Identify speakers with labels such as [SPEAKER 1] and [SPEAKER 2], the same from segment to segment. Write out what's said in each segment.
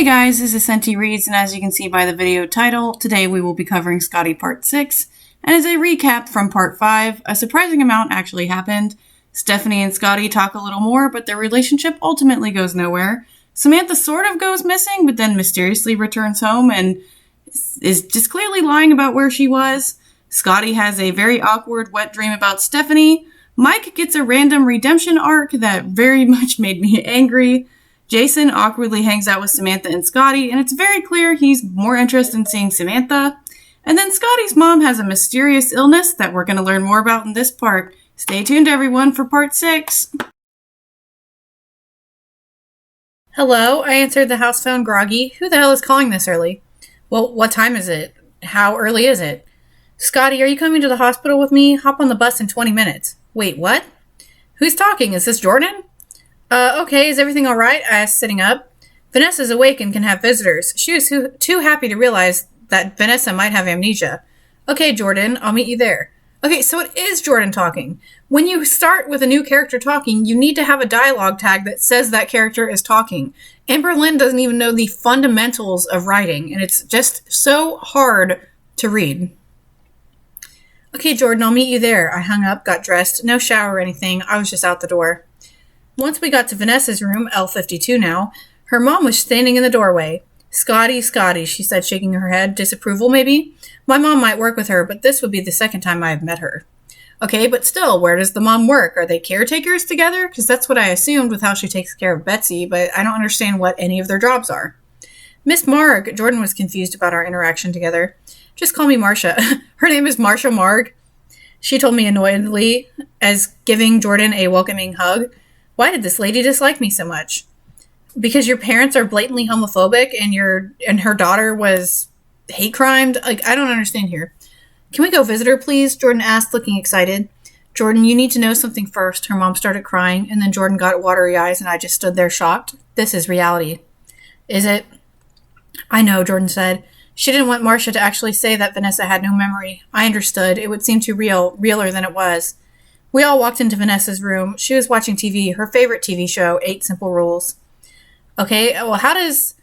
[SPEAKER 1] Hey guys, this is Senti Reads, and as you can see by the video title, today we will be covering Scottie Part 6. And as a recap from Part 5, a surprising amount actually happened. Stephanie and Scottie talk a little more, but their relationship ultimately goes nowhere. Samantha sort of goes missing, but then mysteriously returns home and is just clearly lying about where she was. Scottie has a very awkward wet dream about Stephanie. Mike gets a random redemption arc that very much made me angry. Jason awkwardly hangs out with Samantha and Scottie, and it's very clear he's more interested in seeing Samantha. And then Scottie's mom has a mysterious illness that we're going to learn more about in this part. Stay tuned, everyone, for Part 6.
[SPEAKER 2] Hello, I answered the house phone groggy. Who the hell is calling this early? Well, what time is it? How early is it? Scottie, are you coming to the hospital with me? Hop on the bus in 20 minutes. Wait, what? Who's talking? Is this Jordyn? Okay, is everything all right? I asked, sitting up. Vanessa's awake and can have visitors. She was too happy to realize that Vanessa might have amnesia. Okay, Jordyn, I'll meet you there. Okay, so it is Jordyn talking. When you start with a new character talking, you need to have a dialogue tag that says that character is talking. Amber Lynn doesn't even know the fundamentals of writing, and it's just so hard to read. Okay, Jordyn, I'll meet you there. I hung up, got dressed, no shower or anything. I was just out the door. Once we got to Vanessa's room, L52 now, her mom was standing in the doorway. Scottie, she said, shaking her head. Disapproval, maybe? My mom might work with her, but this would be the second time I've met her. Okay, but still, where does the mom work? Are they caretakers together? Because that's what I assumed with how she takes care of Betsy, but I don't understand what any of their jobs are. Miss Marg, Jordyn was confused about our interaction together. Just call me Marcia. Her name is Marcia Marg. She told me annoyedly, as giving Jordyn a welcoming hug. Why did this lady dislike me so much? Because your parents are blatantly homophobic and her daughter was hate crimed? Like, I don't understand here. Can we go visit her, please? Jordyn asked, looking excited. Jordyn, you need to know something first. Her mom started crying, and then Jordyn got watery eyes, and I just stood there shocked. This is reality. Is it? I know, Jordyn said. She didn't want Marcia to actually say that Vanessa had no memory. I understood. It would seem too realer than it was. We all walked into Vanessa's room. She was watching TV, her favorite TV show, 8 Simple Rules. Okay, well, how does...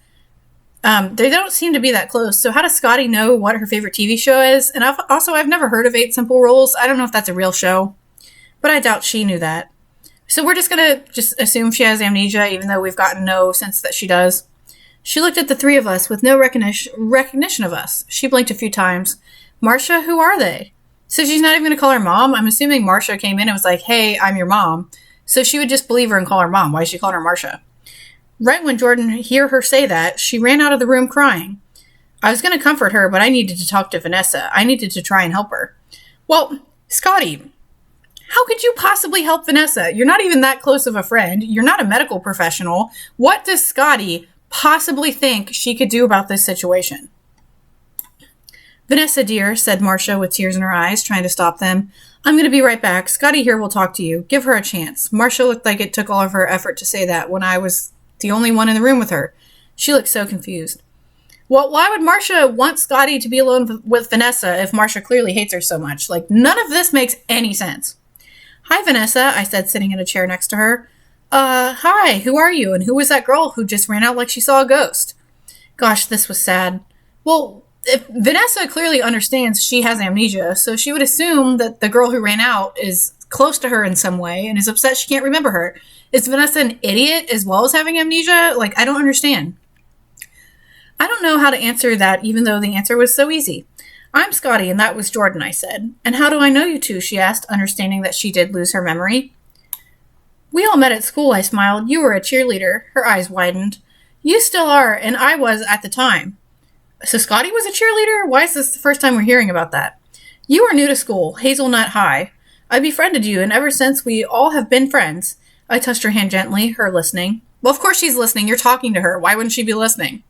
[SPEAKER 2] they don't seem to be that close, so how does Scottie know what her favorite TV show is? And I've never heard of 8 Simple Rules. I don't know if that's a real show, but I doubt she knew that. So we're just going to assume she has amnesia, even though we've gotten no sense that she does. She looked at the three of us with no recognition of us. She blinked a few times. Marcia, who are they? So she's not even going to call her mom? I'm assuming Marcia came in and was like, hey, I'm your mom. So she would just believe her and call her mom. Why is she calling her Marcia? Right when Jordyn heard her say that, she ran out of the room crying. I was going to comfort her, but I needed to talk to Vanessa. I needed to try and help her. Well, Scottie, how could you possibly help Vanessa? You're not even that close of a friend. You're not a medical professional. What does Scottie possibly think she could do about this situation? Vanessa, dear, said Marcia with tears in her eyes, trying to stop them. I'm going to be right back. Scottie here will talk to you. Give her a chance. Marcia looked like it took all of her effort to say that when I was the only one in the room with her. She looked so confused. Well, why would Marcia want Scottie to be alone with Vanessa if Marcia clearly hates her so much? Like, none of this makes any sense. Hi, Vanessa, I said, sitting in a chair next to her. Hi, who are you? And who was that girl who just ran out like she saw a ghost? Gosh, this was sad. Well, if Vanessa clearly understands she has amnesia, so she would assume that the girl who ran out is close to her in some way and is upset she can't remember her. Is Vanessa an idiot as well as having amnesia? Like, I don't understand. I don't know how to answer that, even though the answer was so easy. I'm Scottie, and that was Jordyn, I said. And how do I know you two? She asked, understanding that she did lose her memory. We all met at school, I smiled. You were a cheerleader. Her eyes widened. You still are, and I was at the time. So Scottie was a cheerleader? Why is this the first time we're hearing about that? You were new to school, Hazelnut High. I befriended you, and ever since we all have been friends. I touched her hand gently, her listening. Well, of course she's listening. You're talking to her. Why wouldn't she be listening?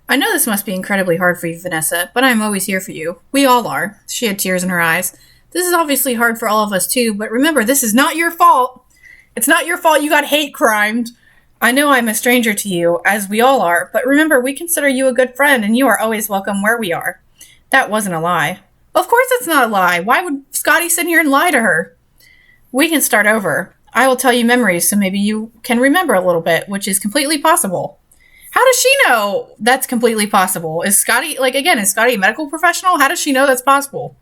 [SPEAKER 2] I know this must be incredibly hard for you, Vanessa, but I'm always here for you. We all are. She had tears in her eyes. This is obviously hard for all of us, too, but remember, this is not your fault. It's not your fault you got hate crimed. I know I'm a stranger to you, as we all are, but remember, we consider you a good friend, and you are always welcome where we are. That wasn't a lie. Of course it's not a lie. Why would Scottie sit here and lie to her? We can start over. I will tell you memories so maybe you can remember a little bit, which is completely possible. How does she know that's completely possible? Is Scottie a medical professional? How does she know that's possible?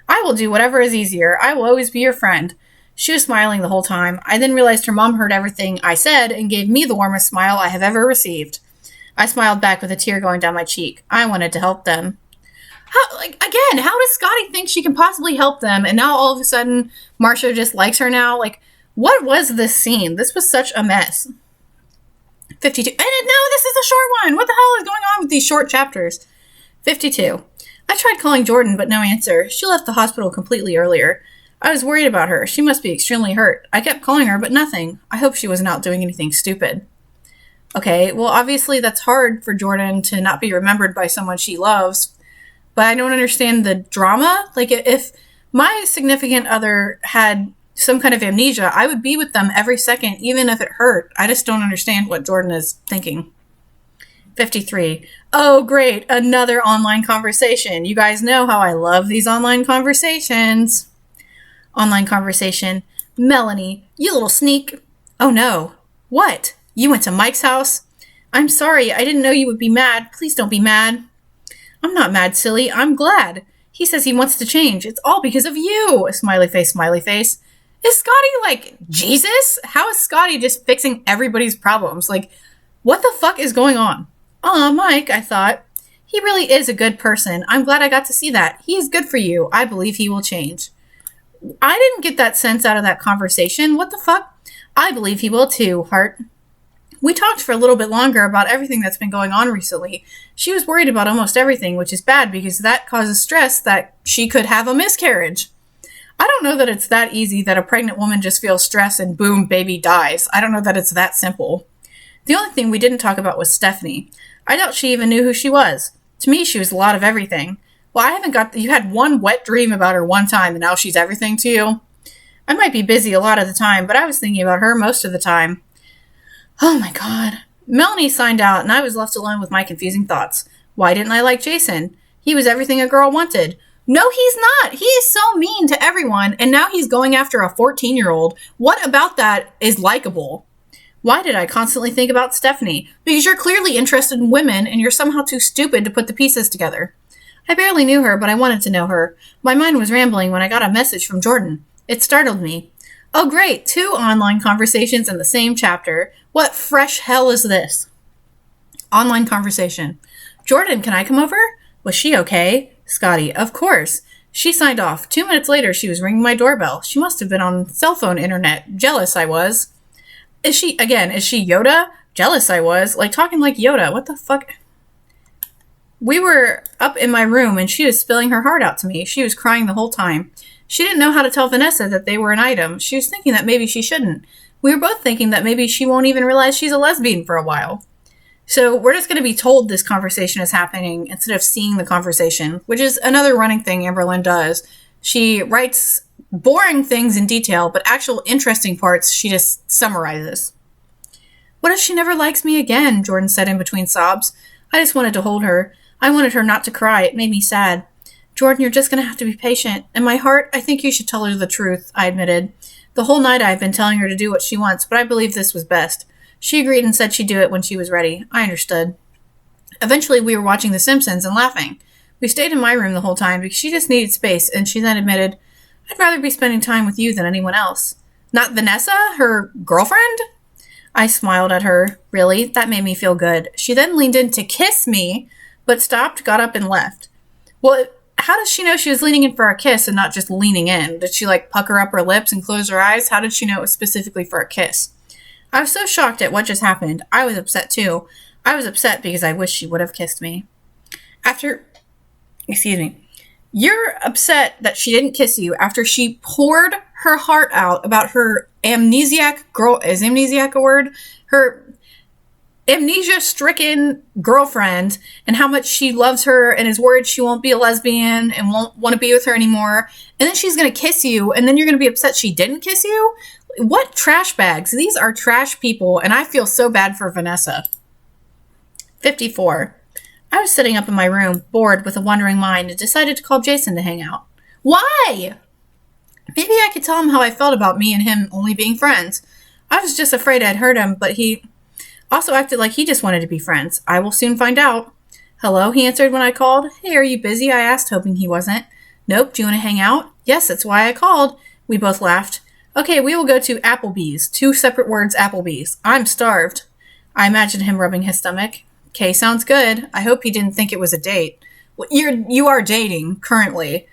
[SPEAKER 2] I will do whatever is easier. I will always be your friend. She was smiling the whole time. I then realized her mom heard everything I said and gave me the warmest smile I have ever received. I smiled back with a tear going down my cheek. I wanted to help them. How does Scottie think she can possibly help them? And now all of a sudden, Marcia just likes her now? What was this scene? This was such a mess. 52. And no, this is a short one. What the hell is going on with these short chapters? 52. I tried calling Jordyn, but no answer. She left the hospital completely earlier. I was worried about her. She must be extremely hurt. I kept calling her, but nothing. I hope she wasn't out doing anything stupid. Okay, well, obviously that's hard for Jordyn to not be remembered by someone she loves, but I don't understand the drama. If my significant other had some kind of amnesia, I would be with them every second, even if it hurt. I just don't understand what Jordyn is thinking. 53. Oh, great. Another online conversation. You guys know how I love these online conversations. Online conversation. Melanie, you little sneak. Oh no. What? You went to Mike's house? I'm sorry. I didn't know you would be mad. Please don't be mad. I'm not mad, silly. I'm glad. He says he wants to change. It's all because of you. Smiley face, smiley face. Is Scottie like Jesus? How is Scottie just fixing everybody's problems? What the fuck is going on? Aw, Mike, I thought. He really is a good person. I'm glad I got to see that. He is good for you. I believe he will change. I didn't get that sense out of that conversation. What the fuck? I believe he will too, Heart. We talked for a little bit longer about everything that's been going on recently. She was worried about almost everything, which is bad because that causes stress that she could have a miscarriage. I don't know that it's that easy that a pregnant woman just feels stress and boom, baby dies. I don't know that it's that simple. The only thing we didn't talk about was Stephanie. I doubt she even knew who she was. To me, she was a lot of everything. Well, you had one wet dream about her one time and now she's everything to you? I might be busy a lot of the time, but I was thinking about her most of the time. Oh my god. Melanie signed out and I was left alone with my confusing thoughts. Why didn't I like Jason? He was everything a girl wanted. No, he's not. He is so mean to everyone, and now he's going after a 14-year-old. What about that is likable? Why did I constantly think about Stephanie? Because you're clearly interested in women, and you're somehow too stupid to put the pieces together. I barely knew her, but I wanted to know her. My mind was rambling when I got a message from Jordyn. It startled me. Oh great, 2 online conversations in the same chapter. What fresh hell is this? Online conversation. Jordyn, can I come over? Was she okay? Scottie, of course. She signed off. 2 minutes later, she was ringing my doorbell. She must have been on cell phone internet. Jealous I was. Is she Yoda? Jealous I was. Talking like Yoda. What the fuck? We were up in my room and she was spilling her heart out to me. She was crying the whole time. She didn't know how to tell Vanessa that they were an item. She was thinking that maybe she shouldn't. We were both thinking that maybe she won't even realize she's a lesbian for a while. So we're just going to be told this conversation is happening instead of seeing the conversation, which is another running thing Amberlynn does. She writes boring things in detail, but actual interesting parts she just summarizes. What if she never likes me again? Jordyn said in between sobs. I just wanted to hold her. I wanted her not to cry. It made me sad. Jordyn, you're just going to have to be patient. In my heart, I think you should tell her the truth, I admitted. The whole night I've been telling her to do what she wants, but I believe this was best. She agreed and said she'd do it when she was ready. I understood. Eventually, we were watching The Simpsons and laughing. We stayed in my room the whole time because she just needed space, and she then admitted, I'd rather be spending time with you than anyone else. Not Vanessa? Her girlfriend? I smiled at her. Really? That made me feel good. She then leaned in to kiss me, but stopped, got up, and left. Well, how does she know she was leaning in for a kiss and not just leaning in? Did she, pucker up her lips and close her eyes? How did she know it was specifically for a kiss? I was so shocked at what just happened. I was upset, too. I was upset because I wished she would have kissed me. You're upset that she didn't kiss you after she poured her heart out about her amnesiac girl. Is amnesiac a word? Her amnesia-stricken girlfriend and how much she loves her and is worried she won't be a lesbian and won't want to be with her anymore. And then she's going to kiss you, and then you're going to be upset she didn't kiss you? What trash bags? These are trash people, and I feel so bad for Vanessa. 54. I was sitting up in my room, bored with a wandering mind, and decided to call Jason to hang out. Why? Maybe I could tell him how I felt about me and him only being friends. I was just afraid I'd hurt him, but Also acted like he just wanted to be friends. I will soon find out. Hello, he answered when I called. Hey, are you busy? I asked, hoping he wasn't. Nope, do you want to hang out? Yes, that's why I called. We both laughed. Okay, we will go to Applebee's. 2 separate words, Applebee's. I'm starved. I imagined him rubbing his stomach. Okay, sounds good. I hope he didn't think it was a date. Well, you are dating, currently.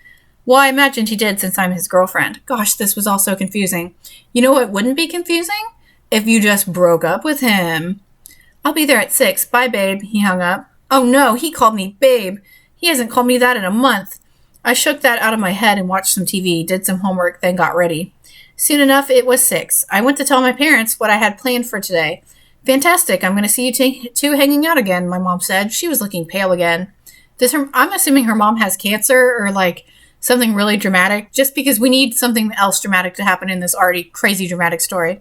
[SPEAKER 2] Well, I imagined he did since I'm his girlfriend. Gosh, this was all so confusing. You know what wouldn't be confusing? If you just broke up with him. I'll be there at 6. Bye, babe. He hung up. Oh no, he called me babe. He hasn't called me that in a month. I shook that out of my head and watched some TV, did some homework, then got ready. Soon enough, it was 6. I went to tell my parents what I had planned for today. Fantastic, I'm going to see you two hanging out again, my mom said. She was looking pale again. I'm assuming her mom has cancer or like something really dramatic, just because we need something else dramatic to happen in this already crazy dramatic story.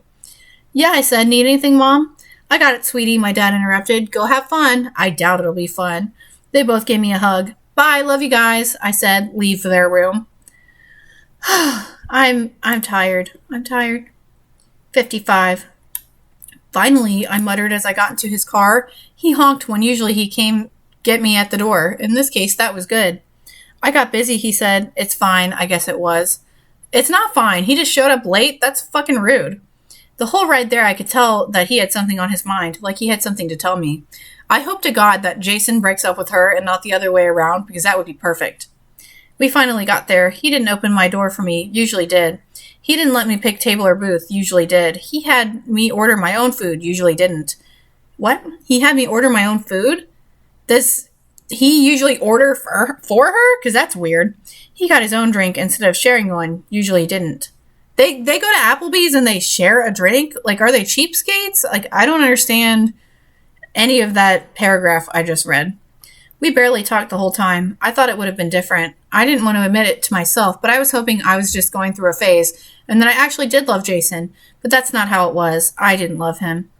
[SPEAKER 2] Yeah, I said, need anything, Mom? I got it, sweetie, my dad interrupted. Go have fun. I doubt it'll be fun. They both gave me a hug. Bye, love you guys, I said, leave for their room. I'm tired. 55. Finally, I muttered as I got into his car. He honked when usually he came get me at the door. In this case, that was good. I got busy, he said. It's fine, I guess it was. It's not fine. He just showed up late. That's fucking rude. The whole ride there, I could tell that he had something on his mind, like he had something to tell me. I hope to God that Jason breaks up with her and not the other way around, because that would be perfect. We finally got there. He didn't open my door for me, usually did. He didn't let me pick table or booth, usually did. He had me order my own food, usually didn't. What? He had me order my own food? Does he usually order for her? Because that's weird. He got his own drink instead of sharing one, usually didn't. They go to Applebee's and they share a drink? Like, are they cheapskates? Like, I don't understand any of that paragraph I just read. We barely talked the whole time. I thought it would have been different. I didn't want to admit it to myself, but I was hoping I was just going through a phase and that I actually did love Jason, but that's not how it was. I didn't love him.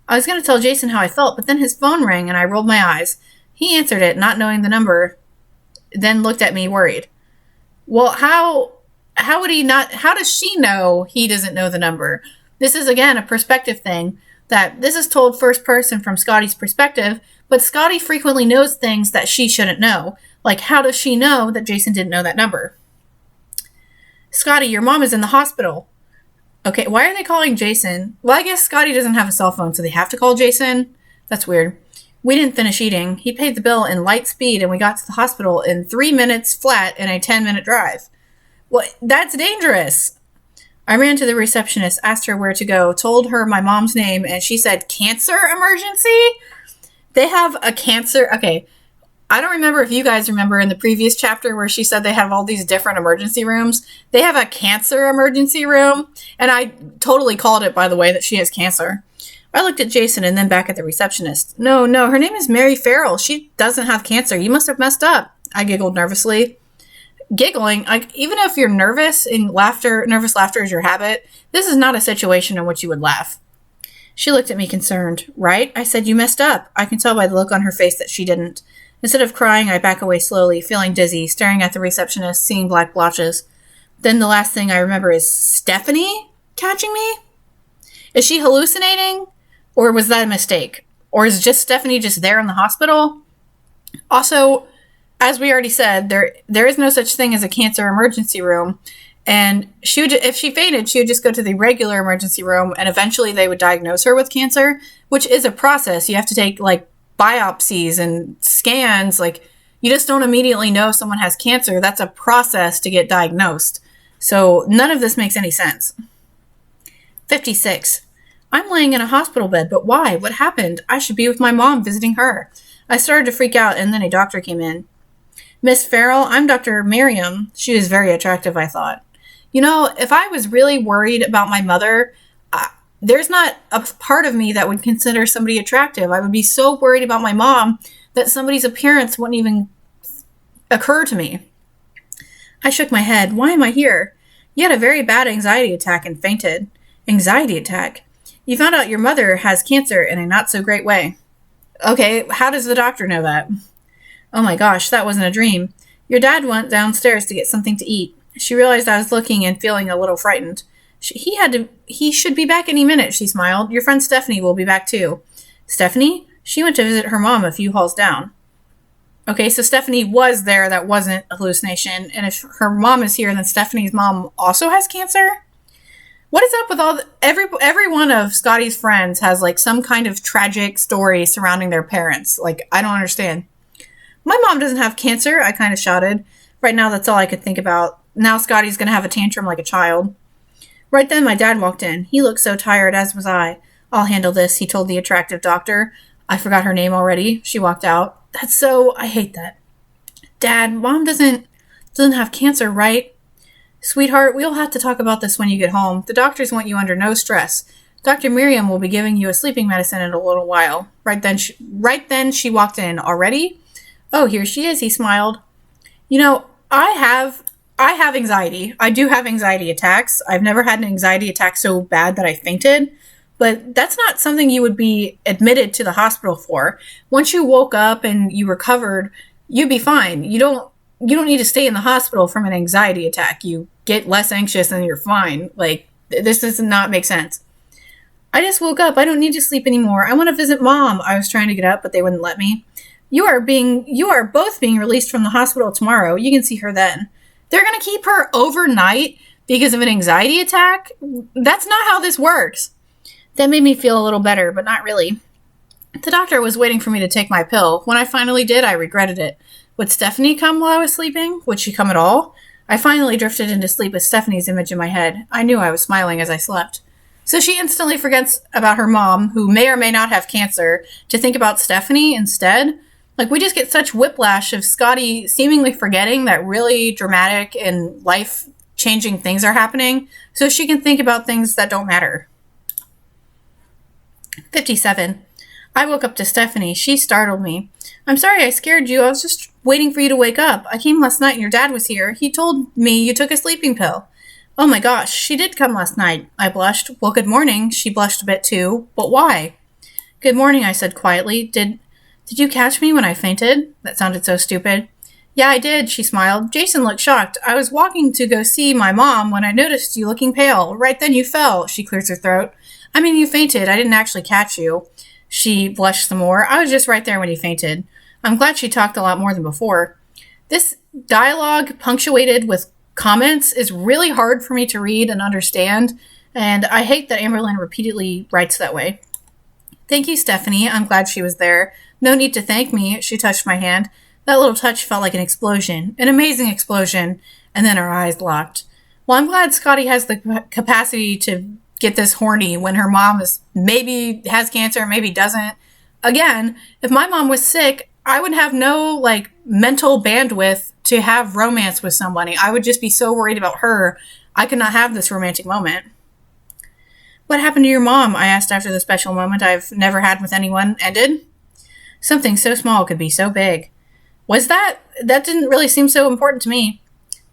[SPEAKER 2] I was going to tell Jason how I felt, but then his phone rang and I rolled my eyes. He answered it, not knowing the number, then looked at me worried. Well, how would he not? How does she know he doesn't know the number? This is, again, a perspective thing, that this is told first person from Scottie's perspective, but Scottie frequently knows things that she shouldn't know. Like, how does she know that Jason didn't know that number? Scottie, your mom is in the hospital. Okay, why are they calling Jason? Well, I guess Scottie doesn't have a cell phone, so they have to call Jason? That's weird. We didn't finish eating. He paid the bill in light speed, and we got to the hospital in 3 minutes flat in a 10-minute drive. Well, that's dangerous. I ran to the receptionist, asked her where to go, told her my mom's name, and she said, cancer emergency? They have a cancer... Okay, I don't remember if you guys remember in the previous chapter where she said they have all these different emergency rooms. They have a cancer emergency room, and I totally called it, by the way, that she has cancer. I looked at Jason and then back at the receptionist. No, her name is Mary Farrell. She doesn't have cancer. You must have messed up. I giggled nervously. Giggling, like, even if you're nervous and nervous laughter is your habit, this is not a situation in which you would laugh. She looked at me concerned. Right? I said, you messed up. I can tell by the look on her face that she didn't. Instead of crying, I back away slowly, feeling dizzy, staring at the receptionist, seeing black blotches. Then the last thing I remember is Stephanie catching me? Is she hallucinating? Or was that a mistake? Or is Stephanie just there in the hospital? Also, as we already said, there is no such thing as a cancer emergency room. And if she fainted, she would just go to the regular emergency room, and eventually they would diagnose her with cancer, which is a process. You have to take, like, biopsies and scans. Like, you just don't immediately know someone has cancer. That's a process to get diagnosed. So none of this makes any sense. 56. I'm laying in a hospital bed, but why? What happened? I should be with my mom visiting her. I started to freak out, and then a doctor came in. Miss Farrell, I'm Dr. Miriam. She was very attractive, I thought. You know, if I was really worried about my mother, there's not a part of me that would consider somebody attractive. I would be so worried about my mom that somebody's appearance wouldn't even occur to me. I shook my head. Why am I here? You had a very bad anxiety attack and fainted. Anxiety attack? You found out your mother has cancer in a not-so-great way. Okay, how does the doctor know that? Oh my gosh, that wasn't a dream. Your dad went downstairs to get something to eat. She realized I was looking and feeling a little frightened. He should be back any minute, she smiled. Your friend Stephanie will be back too. Stephanie? She went to visit her mom a few halls down. Okay, so Stephanie was there. That wasn't a hallucination. And if her mom is here, then Stephanie's mom also has cancer? What is up with every one of Scottie's friends has like some kind of tragic story surrounding their parents? Like, I don't understand. My mom doesn't have cancer, I kind of shouted. Right now, that's all I could think about. Now Scottie's going to have a tantrum like a child. Right then, my dad walked in. He looked so tired, as was I. I'll handle this, he told the attractive doctor. I forgot her name already. She walked out. I hate that. Dad, Mom doesn't have cancer, right? Sweetheart, we'll have to talk about this when you get home. The doctors want you under no stress. Dr. Miriam will be giving you a sleeping medicine in a little while. Right then she walked in. Already? Oh, here she is, he smiled. You know, I have anxiety. I do have anxiety attacks. I've never had an anxiety attack so bad that I fainted. But that's not something you would be admitted to the hospital for. Once you woke up and you recovered, you'd be fine. You don't need to stay in the hospital from an anxiety attack. You get less anxious and you're fine. Like, this does not make sense. I just woke up. I don't need to sleep anymore. I want to visit Mom. I was trying to get up, but they wouldn't let me. You are both being released from the hospital tomorrow. You can see her then. They're going to keep her overnight because of an anxiety attack? That's not how this works. That made me feel a little better, but not really. The doctor was waiting for me to take my pill. When I finally did, I regretted it. Would Stephanie come while I was sleeping? Would she come at all? I finally drifted into sleep with Stephanie's image in my head. I knew I was smiling as I slept. So she instantly forgets about her mom, who may or may not have cancer, to think about Stephanie instead. Like, we just get such whiplash of Scottie seemingly forgetting that really dramatic and life-changing things are happening, so she can think about things that don't matter. 57. I woke up to Stephanie. She startled me. I'm sorry I scared you. I was just waiting for you to wake up. I came last night and your dad was here. He told me you took a sleeping pill. Oh my gosh, she did come last night. I blushed. Well, good morning. She blushed a bit too. But why? Good morning, I said quietly. Did you catch me when I fainted? That sounded so stupid. Yeah, I did, she smiled. Jason looked shocked. I was walking to go see my mom when I noticed you looking pale. Right then you fell. She clears her throat. I mean, you fainted. I didn't actually catch you. She blushed some more. I was just right there when you fainted. I'm glad she talked a lot more than before. This dialogue, punctuated with comments, is really hard for me to read and understand, and I hate that Amberlynn repeatedly writes that way. Thank you, Stephanie. I'm glad she was there. No need to thank me. She touched my hand. That little touch felt like an explosion, an amazing explosion, and then our eyes locked. Well, I'm glad Scottie has the capacity to get this horny when her mom maybe has cancer, maybe doesn't. Again, if my mom was sick, I would have no mental bandwidth to have romance with somebody. I would just be so worried about her. I could not have this romantic moment. What happened to your mom? I asked after the special moment I've never had with anyone ended. Something so small could be so big. Was that? That didn't really seem so important to me.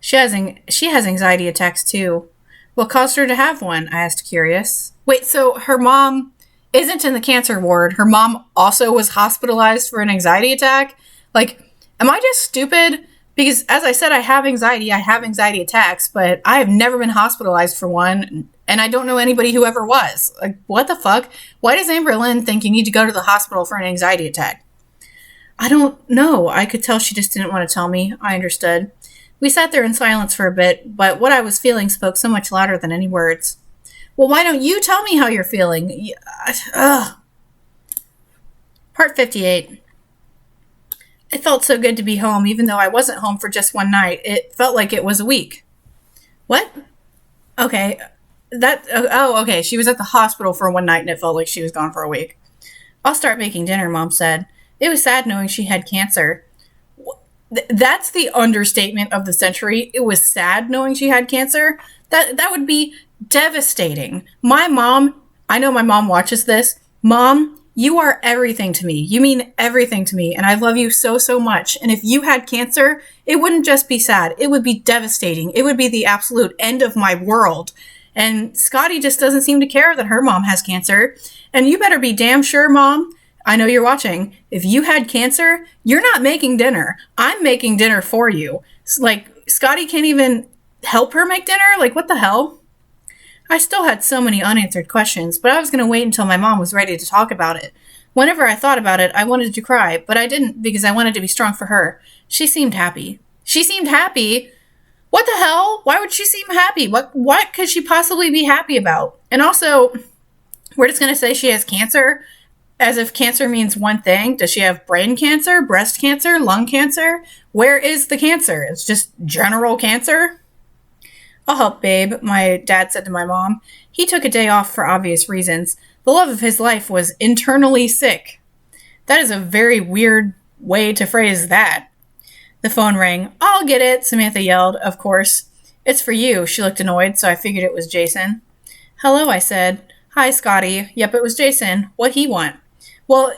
[SPEAKER 2] She has anxiety attacks too. What caused her to have one? I asked, curious. Wait, so her mom isn't in the cancer ward. Her mom also was hospitalized for an anxiety attack? Am I just stupid? Because, as I said, I have anxiety attacks, but I have never been hospitalized for one, and I don't know anybody who ever was. What the fuck? Why does Amberlynn think you need to go to the hospital for an anxiety attack? I don't know. I could tell she just didn't want to tell me. I understood. We sat there in silence for a bit, but what I was feeling spoke so much louder than any words. Well, why don't you tell me how you're feeling? Ugh. Part 58. It felt so good to be home, even though I wasn't home for just one night. It felt like it was a week. What? Okay. Okay. She was at the hospital for one night and it felt like she was gone for a week. I'll start making dinner, Mom said. It was sad knowing she had cancer. That's the understatement of the century. It was sad knowing she had cancer. That would be devastating. My mom, I know my mom watches this. Mom, you are everything to me. You mean everything to me. And I love you so, so much. And if you had cancer, it wouldn't just be sad. It would be devastating. It would be the absolute end of my world. And Scottie just doesn't seem to care that her mom has cancer. And you better be damn sure, Mom, I know you're watching. If you had cancer, you're not making dinner. I'm making dinner for you. Scottie can't even help her make dinner? What the hell? I still had so many unanswered questions, but I was going to wait until my mom was ready to talk about it. Whenever I thought about it, I wanted to cry, but I didn't because I wanted to be strong for her. She seemed happy. She seemed happy? What the hell? Why would she seem happy? What could she possibly be happy about? And also, we're just going to say she has cancer, as if cancer means one thing. Does she have brain cancer, breast cancer, lung cancer? Where is the cancer? It's just general cancer? I'll help, babe, my dad said to my mom. He took a day off for obvious reasons. The love of his life was internally sick. That is a very weird way to phrase that. The phone rang. I'll get it, Samantha yelled, of course. It's for you. She looked annoyed, so I figured it was Jason. Hello, I said. Hi, Scottie. Yep, it was Jason. What'd he want? Well,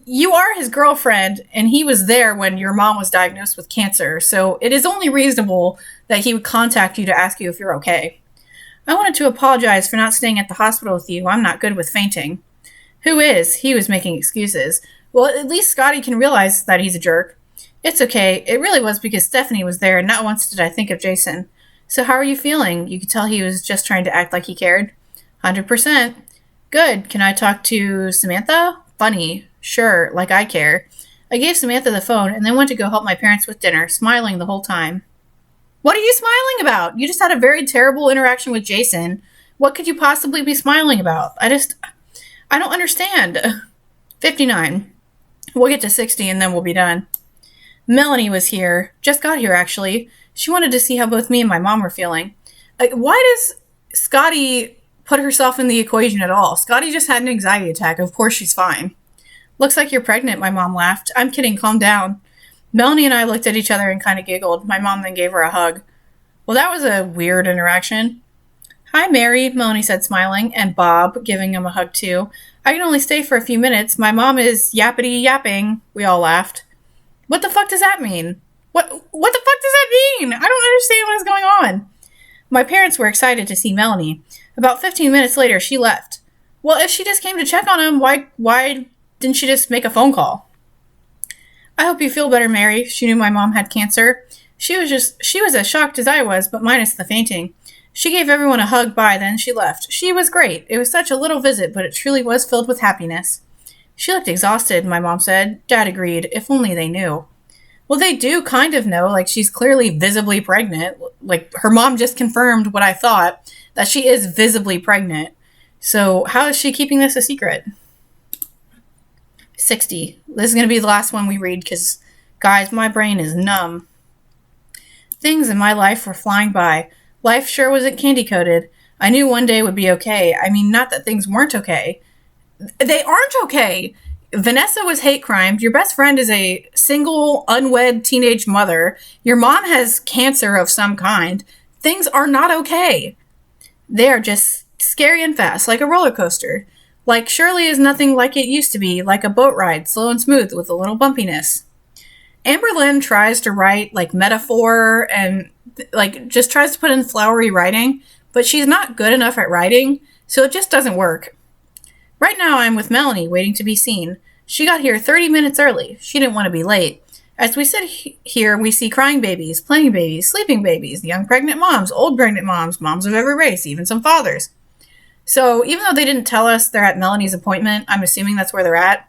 [SPEAKER 2] you are his girlfriend, and he was there when your mom was diagnosed with cancer, so it is only reasonable that he would contact you to ask you if you're okay. I wanted to apologize for not staying at the hospital with you. I'm not good with fainting. Who is? He was making excuses. Well, at least Scottie can realize that he's a jerk. It's okay. It really was because Stephanie was there, and not once did I think of Jason. So how are you feeling? You could tell he was just trying to act like he cared. 100%. Good. Can I talk to Samantha? Funny. Sure, like I care. I gave Samantha the phone and then went to go help my parents with dinner, smiling the whole time. What are you smiling about? You just had a very terrible interaction with Jason. What could you possibly be smiling about? I don't understand. 59. We'll get to 60 and then we'll be done. Melanie was here. Just got here, actually. She wanted to see how both me and my mom were feeling. Why does Scottie put herself in the equation at all? Scottie just had an anxiety attack. Of course she's fine. Looks like you're pregnant, my mom laughed. I'm kidding, calm down. Melanie and I looked at each other and kind of giggled. My mom then gave her a hug. Well, that was a weird interaction. Hi, Mary, Melanie said, smiling, and Bob, giving him a hug too. I can only stay for a few minutes. My mom is yappity yapping. We all laughed. What the fuck does that mean? What the fuck does that mean? I don't understand what is going on. My parents were excited to see Melanie. About 15 minutes later, she left. Well, if she just came to check on him, why didn't she just make a phone call? I hope you feel better, Mary. She knew my mom had cancer. She was as shocked as I was, but minus the fainting. She gave everyone a hug then she left. She was great. It was such a little visit, but it truly was filled with happiness. She looked exhausted, my mom said. Dad agreed. If only they knew. Well, they do kind of know. She's clearly visibly pregnant. Her mom just confirmed what I thought, that she is visibly pregnant. So how is she keeping this a secret? 60. This is going to be the last one we read because, guys, my brain is numb. Things in my life were flying by. Life sure wasn't candy-coated. I knew one day would be okay. I mean, not that things weren't okay. They aren't okay. Vanessa was hate crimed. Your best friend is a single, unwed teenage mother. Your mom has cancer of some kind. Things are not okay. They are just scary and fast, like a roller coaster. Shirley is nothing like it used to be, like a boat ride, slow and smooth with a little bumpiness. Amberlynn tries to write metaphor and just tries to put in flowery writing, but she's not good enough at writing, so it just doesn't work. Right now I'm with Melanie, waiting to be seen. She got here 30 minutes early. She didn't want to be late. As we sit here, we see crying babies, playing babies, sleeping babies, young pregnant moms, old pregnant moms, moms of every race, even some fathers. So even though they didn't tell us they're at Melanie's appointment, I'm assuming that's where they're at.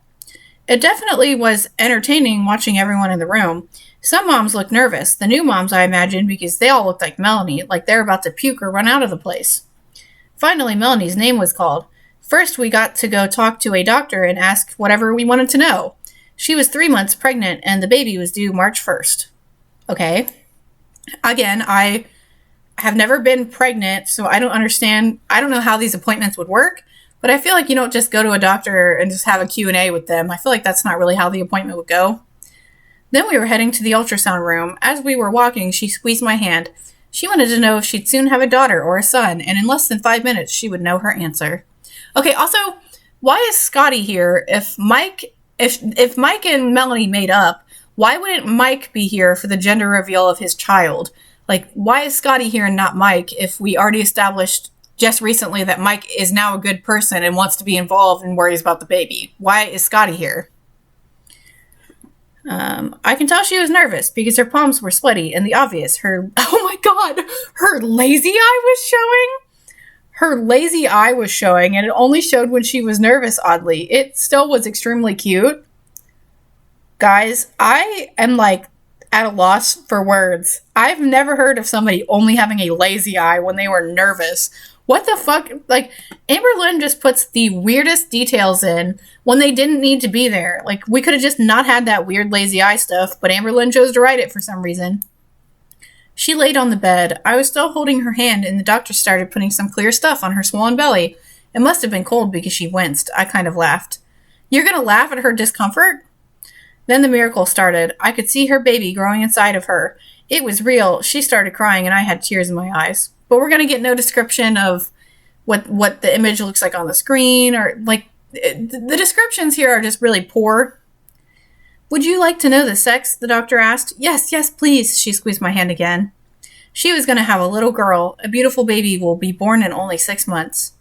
[SPEAKER 2] It definitely was entertaining watching everyone in the room. Some moms looked nervous. The new moms, I imagine, because they all looked like Melanie, like they're about to puke or run out of the place. Finally, Melanie's name was called. First, we got to go talk to a doctor and ask whatever we wanted to know. She was 3 months pregnant, and the baby was due March 1st. Okay. Again, I have never been pregnant, so I don't understand. I don't know how these appointments would work, but I feel like you don't just go to a doctor and just have a Q&A with them. I feel like that's not really how the appointment would go. Then we were heading to the ultrasound room. As we were walking, she squeezed my hand. She wanted to know if she'd soon have a daughter or a son, and in less than 5 minutes, she would know her answer. Okay, also, why is Scottie here? If Mike and Melanie made up, why wouldn't Mike be here for the gender reveal of his child? Why is Scottie here and not Mike if we already established just recently that Mike is now a good person and wants to be involved and worries about the baby? Why is Scottie here? I can tell she was nervous because her palms were sweaty and the obvious, her lazy eye was showing. Her lazy eye was showing, and it only showed when she was nervous, oddly. It still was extremely cute. Guys, I am like at a loss for words. I've never heard of somebody only having a lazy eye when they were nervous. What the fuck? Like, Amber Lynn just puts the weirdest details in when they didn't need to be there. Like, we could have just not had that weird lazy eye stuff, but Amber Lynn chose to write it for some reason. She laid on the bed. I was still holding her hand, and the doctor started putting some clear stuff on her swollen belly. It must have been cold because she winced. I kind of laughed. You're gonna laugh at her discomfort? Then the miracle started. I could see her baby growing inside of her. It was real. She started crying, and I had tears in my eyes. But we're going to get no description of what the image looks like on the screen, or like the descriptions here are just really poor. Would you like to know the sex? The doctor asked. Yes, please. She squeezed my hand again. She was going to have a little girl. A beautiful baby will be born in only 6 months.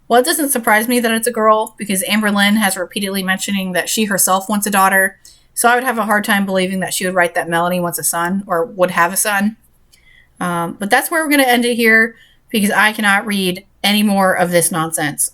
[SPEAKER 2] Well, it doesn't surprise me that it's a girl because Amber Lynn has repeatedly mentioning that she herself wants a daughter. So I would have a hard time believing that she would write that Melanie wants a son or would have a son. But that's where we're going to end it here because I cannot read any more of this nonsense.